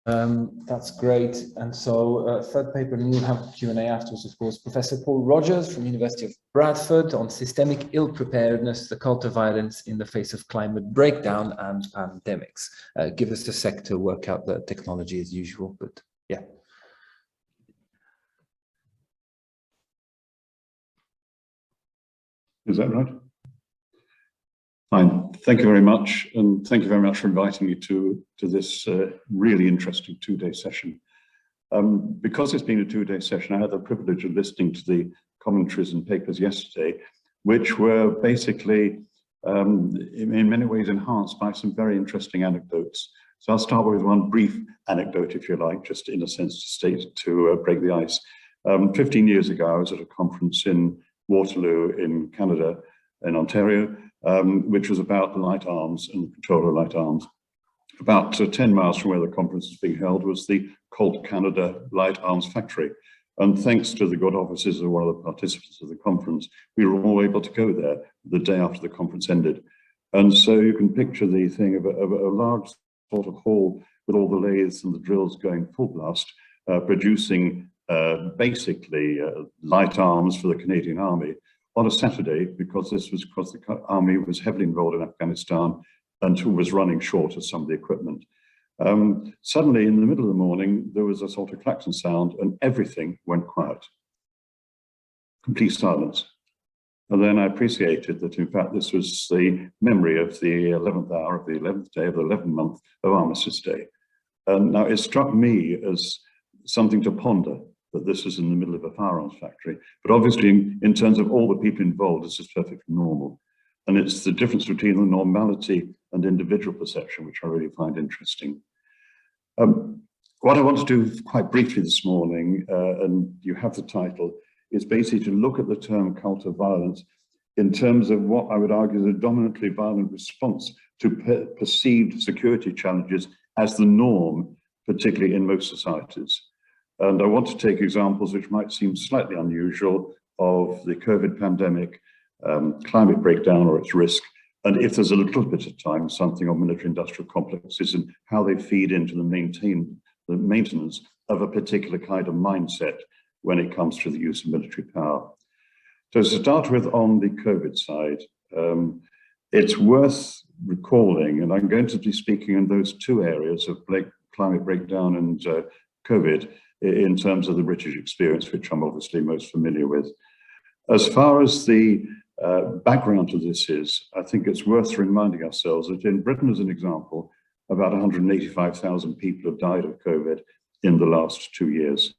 That's great. And so third paper, and we'll have Q&A afterwards, of course. Professor Paul Rogers from the University of Bradford on systemic ill-preparedness, the cult of violence in the face of climate breakdown and pandemics. Give us a sec to work out the technology as usual, but yeah. Is that right? Fine. Thank you very much. And thank you very much for inviting me to this really interesting two-day session. Because it's been a two-day session, I had the privilege of listening to the commentaries and papers yesterday, which were basically, in many ways, enhanced by some very interesting anecdotes. So I'll start with one brief anecdote, if you like, just in a sense to break the ice. 15 years ago, I was at a conference in Waterloo in Canada, in Ontario, which was about light arms and the control of light arms. About 10 miles from where the conference was being held was the Colt Canada Light Arms Factory. And thanks to the good offices of one of the participants of the conference, we were all able to go there the day after the conference ended. And so you can picture the thing of a large sort of hall with all the lathes and the drills going full blast, producing basically light arms for the Canadian Army on a Saturday, because the Army was heavily involved in Afghanistan and was running short of some of the equipment. Suddenly, in the middle of the morning, there was a sort of klaxon sound and everything went quiet. Complete silence. And then I appreciated that, in fact, this was the memory of the 11th hour of the 11th day of the 11th month of Armistice Day. Now, it struck me as something to ponder, that this was in the middle of a firearms factory. But obviously, in terms of all the people involved, this is perfectly normal. And it's the difference between the normality and individual perception, which I really find interesting. What I want to do quite briefly this morning, and you have the title, is basically to look at the term cult of violence in terms of what I would argue is a dominantly violent response to perceived security challenges as the norm, particularly in most societies. And I want to take examples which might seem slightly unusual of the COVID pandemic, climate breakdown or its risk, and if there's a little bit of time, something on military-industrial complexes and how they feed into the maintenance of a particular kind of mindset when it comes to the use of military power. So to start with, on the COVID side, it's worth recalling, and I'm going to be speaking in those two areas of climate breakdown and COVID in terms of the British experience, which I'm obviously most familiar with. As far as the background to this is, I think it's worth reminding ourselves that in Britain, as an example, about 185,000 people have died of COVID in the last 2 years.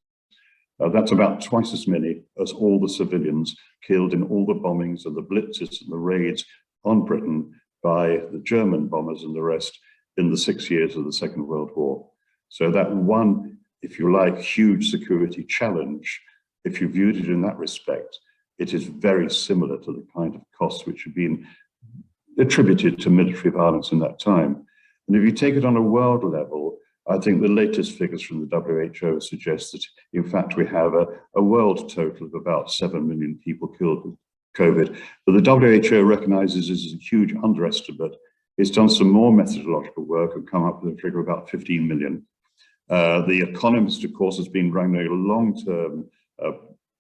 That's about twice as many as all the civilians killed in all the bombings and the blitzes and the raids on Britain by the German bombers and the rest in the 6 years of the Second World War. So that one, if you like, huge security challenge, if you viewed it in that respect, it is very similar to the kind of costs which have been attributed to military violence in that time. And if you take it on a world level, I think the latest figures from the WHO suggest that, in fact, we have a world total of about 7 million people killed with COVID. But the WHO recognizes this as a huge underestimate. It's done some more methodological work and come up with a figure of about 15 million. The Economist, of course, has been running a long-term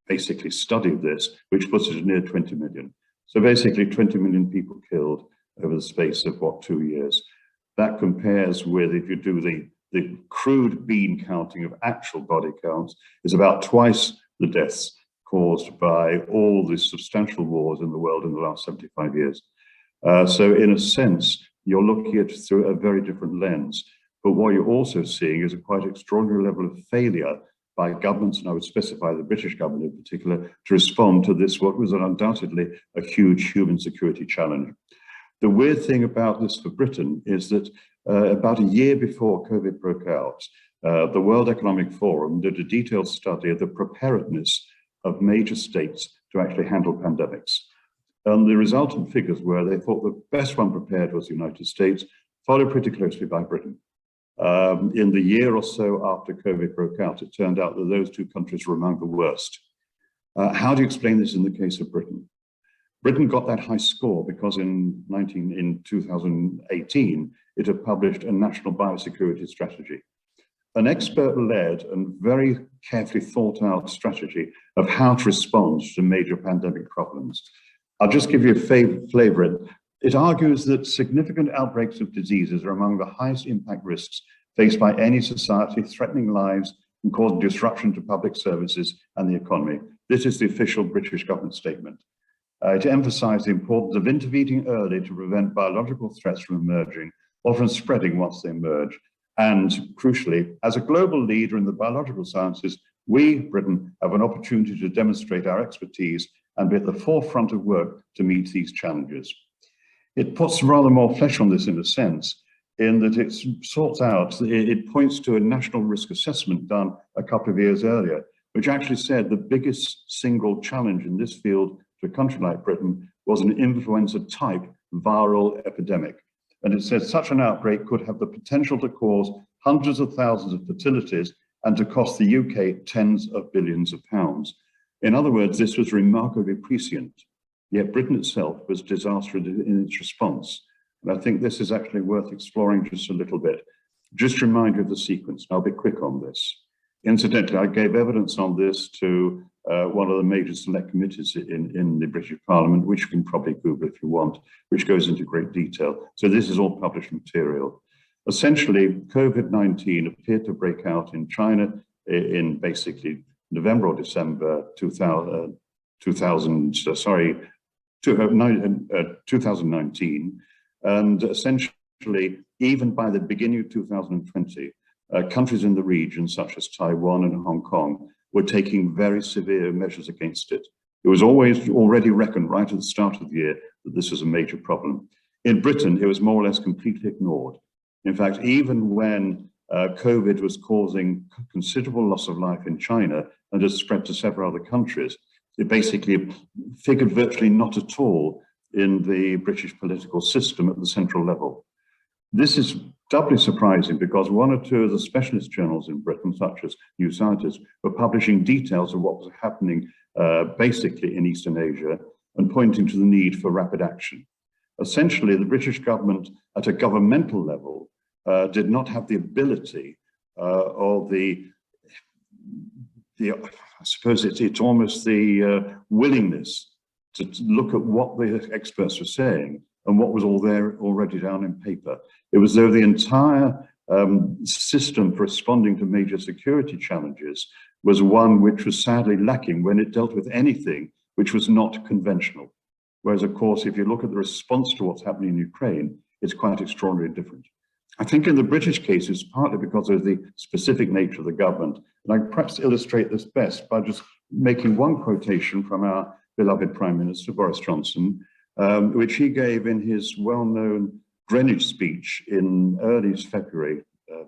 basically study of this, which puts it at near 20 million. So basically 20 million people killed over the space of, what, 2 years. That compares with, if you do the crude bean counting of actual body counts, is about twice the deaths caused by all the substantial wars in the world in the last 75 years. So in a sense, you're looking at it through a very different lens. But what you're also seeing is a quite extraordinary level of failure by governments, and I would specify the British government in particular, to respond to this, what was undoubtedly a huge human security challenge. The weird thing about this for Britain is that about a year before COVID broke out, the World Economic Forum did a detailed study of the preparedness of major states to actually handle pandemics. And the resultant figures were they thought the best one prepared was the United States, followed pretty closely by Britain. In the year or so after COVID broke out, it turned out that those two countries were among the worst. How do you explain this in the case of Britain? Britain got that high score because in 2018, it had published a national biosecurity strategy. an expert-led and very carefully thought-out strategy of how to respond to major pandemic problems. I'll just give you a flavor. It argues that significant outbreaks of diseases are among the highest impact risks faced by any society, threatening lives and causing disruption to public services and the economy. This is the official British government statement. To emphasize the importance of intervening early to prevent biological threats from emerging or from spreading once they emerge. And crucially, as a global leader in the biological sciences, we, Britain, have an opportunity to demonstrate our expertise and be at the forefront of work to meet these challenges. It puts rather more flesh on this in a sense, in that it sorts out, it points to a national risk assessment done a couple of years earlier, which actually said the biggest single challenge in this field to a country like Britain was an influenza-type viral epidemic. And it said such an outbreak could have the potential to cause hundreds of thousands of fatalities and to cost the UK tens of billions of pounds. In other words, this was remarkably prescient, yet Britain itself was disastrous in its response. And I think this is actually worth exploring just a little bit. Just to remind you of the sequence, and I'll be quick on this. Incidentally, I gave evidence on this to one of the major select committees in the British Parliament, which you can probably Google if you want, which goes into great detail. So this is all published material. Essentially, COVID-19 appeared to break out in China in basically November or December 2019. And essentially, even by the beginning of 2020, countries in the region, such as Taiwan and Hong Kong, were taking very severe measures against it. It was already reckoned right at the start of the year that this was a major problem. In Britain, it was more or less completely ignored. In fact, even when COVID was causing considerable loss of life in China and has spread to several other countries, it basically figured virtually not at all in the British political system at the central level. This is doubly surprising because one or two of the specialist journals in Britain, such as New Scientist, were publishing details of what was happening basically in Eastern Asia and pointing to the need for rapid action. Essentially, the British government at a governmental level did not have the ability or I suppose it's almost the willingness to look at what the experts were saying and what was all there already down in paper. It was though the entire system for responding to major security challenges was one which was sadly lacking when it dealt with anything which was not conventional. Whereas, of course, if you look at the response to what's happening in Ukraine, it's quite extraordinarily different. I think in the British case, it's partly because of the specific nature of the government. And I perhaps illustrate this best by just making one quotation from our beloved Prime Minister, Boris Johnson, which he gave in his well-known Greenwich speech in early February,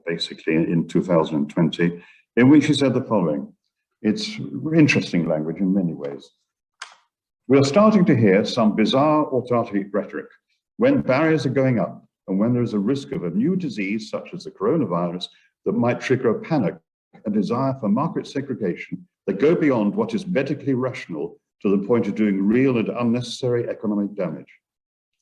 basically in 2020, in which he said the following. It's interesting language in many ways. We are starting to hear some bizarre autarchic rhetoric when barriers are going up and when there is a risk of a new disease such as the coronavirus that might trigger a panic, a desire for market segregation that go beyond what is medically rational to the point of doing real and unnecessary economic damage.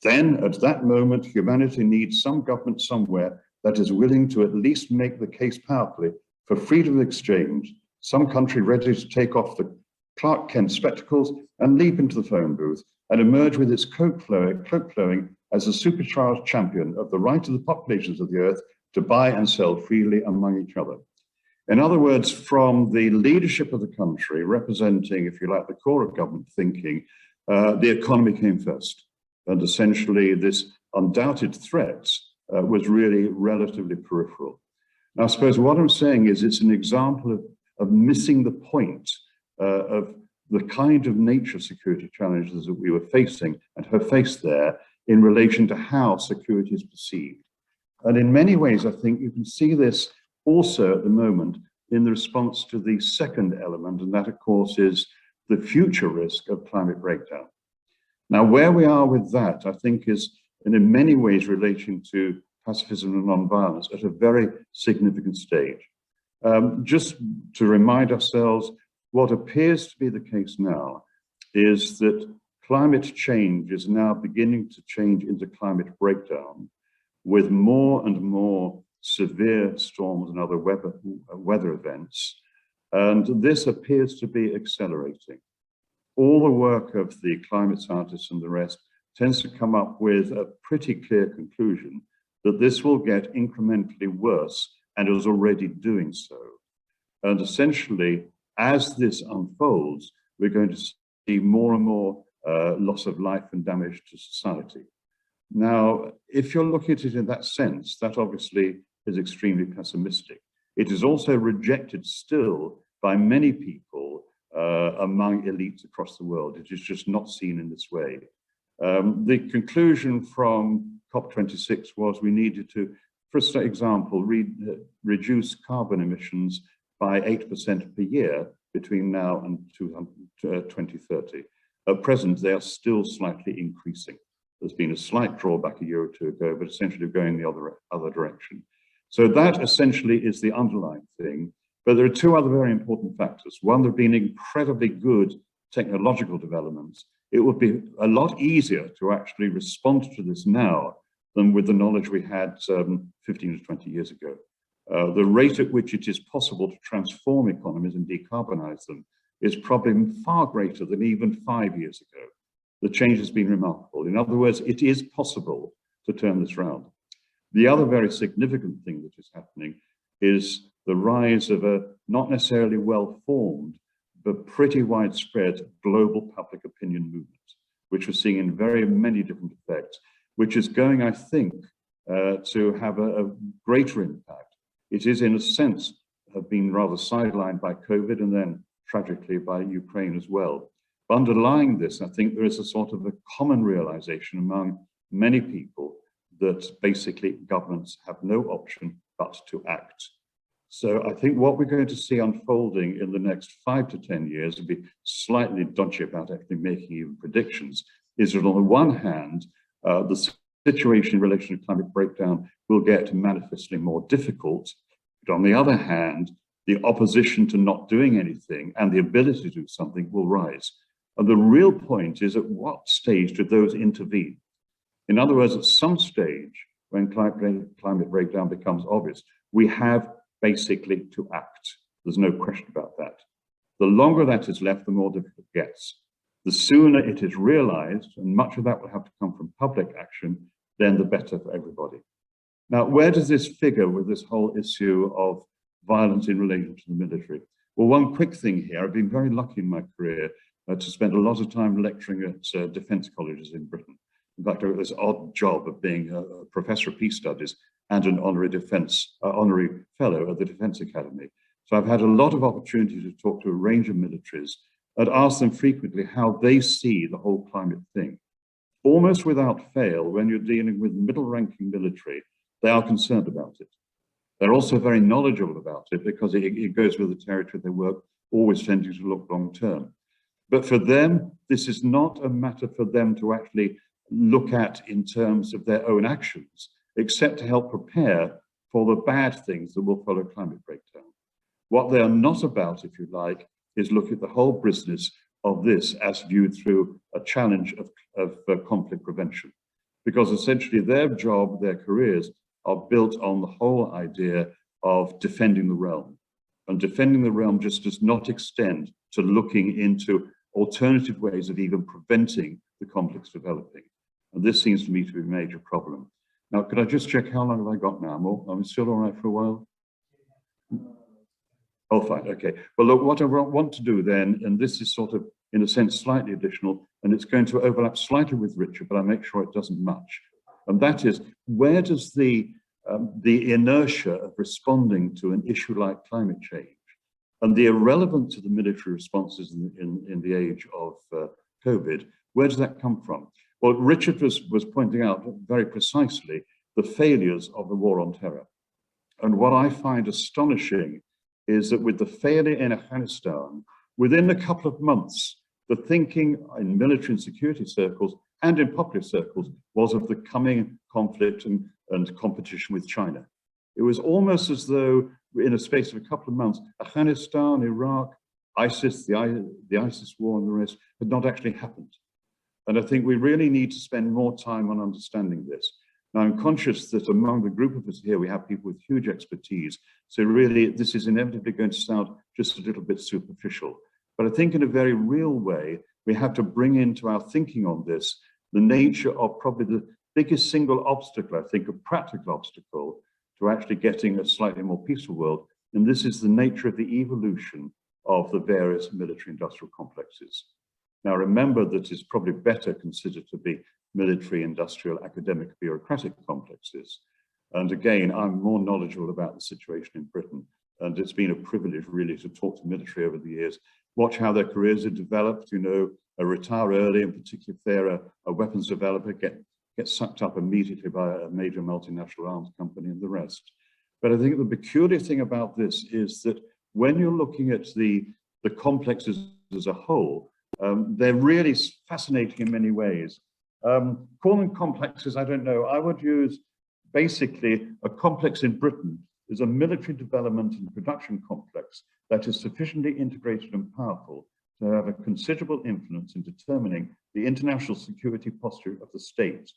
Then, at that moment, humanity needs some government somewhere that is willing to at least make the case powerfully for freedom of exchange, some country ready to take off the Clark Kent spectacles and leap into the phone booth and emerge with its cloak flowing as a supercharged champion of the right of the populations of the earth to buy and sell freely among each other. In other words, from the leadership of the country, representing, if you like, the core of government thinking, the economy came first. And essentially, this undoubted threat was really relatively peripheral. Now, I suppose what I'm saying is it's an example of missing the point of the kind of nature security challenges that we were facing and have faced there in relation to how security is perceived. And in many ways, I think you can see this also at the moment in the response to the second element, and that, of course, is the future risk of climate breakdown. Now, where we are with that, I think, is in many ways relating to pacifism and nonviolence at a very significant stage. Just to remind ourselves, what appears to be the case now is that climate change is now beginning to change into climate breakdown, with more and more severe storms and other weather events. And this appears to be accelerating. All the work of the climate scientists and the rest tends to come up with a pretty clear conclusion that this will get incrementally worse and is already doing so. And essentially, as this unfolds, we're going to see more and more loss of life and damage to society. Now, if you're looking at it in that sense, that obviously is extremely pessimistic. It is also rejected still by many people among elites across the world. It is just not seen in this way. The conclusion from COP26 was we needed to, for example, reduce carbon emissions by 8% per year between now and 2030. At present, they are still slightly increasing. There's been a slight drawback a year or two ago, but essentially going the other direction. So that essentially is the underlying thing. But there are two other very important factors. One, there have been incredibly good technological developments. It would be a lot easier to actually respond to this now than with the knowledge we had 15 to 20 years ago. The rate at which it is possible to transform economies and decarbonize them is probably far greater than even 5 years ago. The change has been remarkable. In other words, it is possible to turn this round. The other very significant thing that is happening is the rise of a not necessarily well-formed, but pretty widespread global public opinion movement, which we're seeing in very many different effects, which is going, I think, to have a greater impact. It is, in a sense, have been rather sidelined by COVID and then tragically by Ukraine as well. But underlying this, I think there is a sort of a common realization among many people that basically governments have no option but to act. So I think what we're going to see unfolding in the next 5 to 10 years, and be slightly dodgy about actually making even predictions, is that on the one hand, the situation in relation to climate breakdown will get manifestly more difficult. But on the other hand, the opposition to not doing anything and the ability to do something will rise. And the real point is, at what stage do those intervene? In other words, at some stage, when climate breakdown becomes obvious, we have basically to act. There's no question about that. The longer that is left, the more difficult it gets. The sooner it is realized, and much of that will have to come from public action, then the better for everybody. Now, where does this figure with this whole issue of violence in relation to the military? Well, one quick thing here, I've been very lucky in my career to spend a lot of time lecturing at defense colleges in Britain. In fact, I got this odd job of being a professor of peace studies and an honorary fellow at the Defense Academy. So I've had a lot of opportunity to talk to a range of militaries and ask them frequently how they see the whole climate thing. Almost without fail, when you're dealing with middle-ranking military, they are concerned about it. They're also very knowledgeable about it because it goes with the territory they work, always tending to look long-term. But for them, this is not a matter for them to actually look at in terms of their own actions, except to help prepare for the bad things that will follow climate breakdown. What they are not about, if you like, is look at the whole business of this as viewed through a challenge of conflict prevention. Because essentially their job, their careers are built on the whole idea of defending the realm. And defending the realm just does not extend to looking into alternative ways of even preventing the conflicts developing. And this seems to me to be a major problem. Now, could I just check how long have I got now? I'm still all right for a while? Oh, fine, okay. Well, look, what I want to do then, and this is sort of, in a sense, slightly additional, and it's going to overlap slightly with Richard, but I'll make sure it doesn't much. And that is, where does the inertia of responding to an issue like climate change and the irrelevance of the military responses in the age of COVID, where does that come from? Well, Richard was pointing out very precisely the failures of the war on terror. And what I find astonishing is that with the failure in Afghanistan, within a couple of months, the thinking in military and security circles and in popular circles was of the coming conflict and competition with China. It was almost as though in a space of a couple of months, Afghanistan, Iraq, ISIS, the ISIS war and the rest had not actually happened. And I think we really need to spend more time on understanding this. Now, I'm conscious that among the group of us here, we have people with huge expertise. So really, this is inevitably going to sound just a little bit superficial. But I think in a very real way, we have to bring into our thinking on this the nature of probably the biggest single obstacle, I think, a practical obstacle to actually getting a slightly more peaceful world. And this is the nature of the evolution of the various military-industrial complexes. Now, remember that it's probably better considered to be military, industrial, academic, bureaucratic complexes. And again, I'm more knowledgeable about the situation in Britain. And it's been a privilege really to talk to military over the years, watch how their careers have developed, you know, retire early, in particular if they're a weapons developer, get sucked up immediately by a major multinational arms company and the rest. But I think the peculiar thing about this is that when you're looking at the complexes as a whole, they're really fascinating in many ways. Call them complexes, I don't know. I would use basically a complex in Britain is a military development and production complex that is sufficiently integrated and powerful to have a considerable influence in determining the international security posture of the state.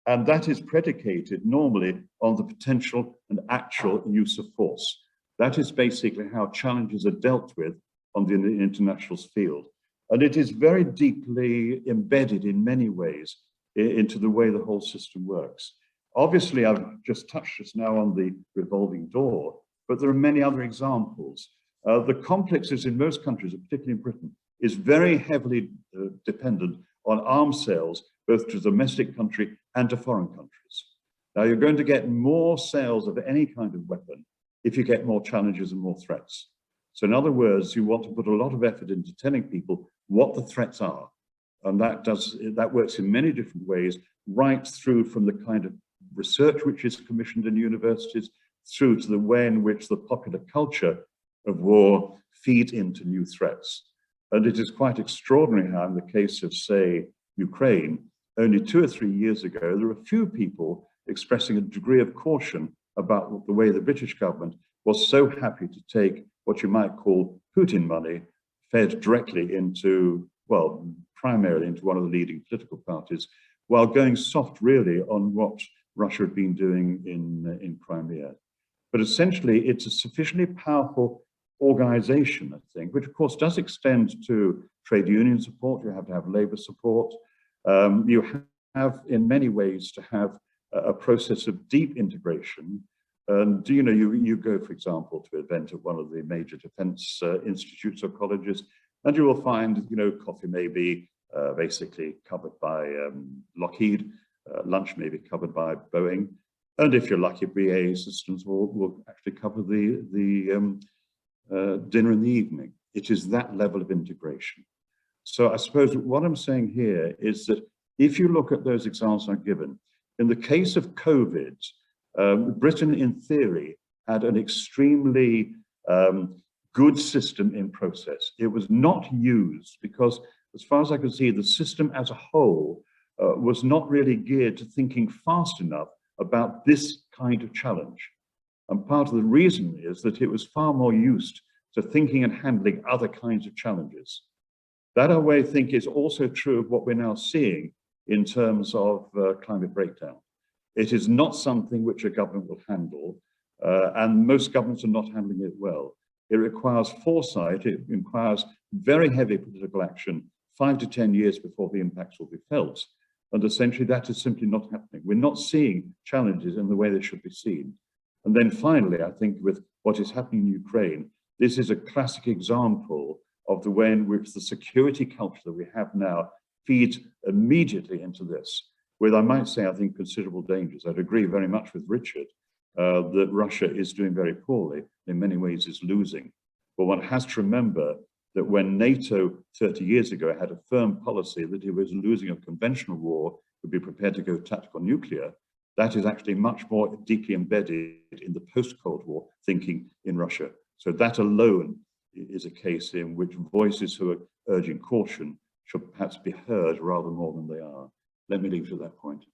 And that is predicated normally on the potential and actual use of force. That is basically how challenges are dealt with on the international field. And it is very deeply embedded in many ways into the way the whole system works. Obviously, I've just touched just now on the revolving door, but there are many other examples. The complexes in most countries, particularly in Britain, is very heavily dependent on arms sales, both to the domestic country and to foreign countries. Now, you're going to get more sales of any kind of weapon if you get more challenges and more threats. So in other words, you want to put a lot of effort into telling people what the threats are. And that works in many different ways, right through from the kind of research which is commissioned in universities, through to the way in which the popular culture of war feeds into new threats. And it is quite extraordinary how in the case of, say, Ukraine, only 2 or 3 years ago, there were a few people expressing a degree of caution about the way the British government was so happy to take what you might call Putin money fed directly into, well, primarily into one of the leading political parties, while going soft really on what Russia had been doing in Crimea. But essentially, it's a sufficiently powerful organization, I think, which of course does extend to trade union support. You have to have labor support. You have in many ways to have a process of deep integration. And you know, you go, for example, to an event at one of the major defense institutes or colleges, and you will find, you know, coffee may be basically covered by Lockheed, lunch may be covered by Boeing, and if you're lucky, BAE Systems will actually cover the dinner in the evening. It is that level of integration. So I suppose what I'm saying here is that if you look at those examples I've given, in the case of COVID, Britain, in theory, had an extremely good system in process. It was not used because, as far as I could see, the system as a whole was not really geared to thinking fast enough about this kind of challenge. And part of the reason is that it was far more used to thinking and handling other kinds of challenges. That, I way think, is also true of what we're now seeing in terms of climate breakdown. It is not something which a government will handle, and most governments are not handling it well. It requires foresight, it requires very heavy political action, 5 to 10 years before the impacts will be felt. And essentially that is simply not happening. We're not seeing challenges in the way they should be seen. And then finally, I think with what is happening in Ukraine, this is a classic example of the way in which the security culture that we have now feeds immediately into this, with, I might say, I think, considerable dangers. I'd agree very much with Richard that Russia is doing very poorly, in many ways is losing. But one has to remember that when NATO 30 years ago had a firm policy that it was losing a conventional war, would be prepared to go tactical nuclear, that is actually much more deeply embedded in the post-Cold War thinking in Russia. So that alone is a case in which voices who are urging caution should perhaps be heard rather more than they are. Let me leave you to that point.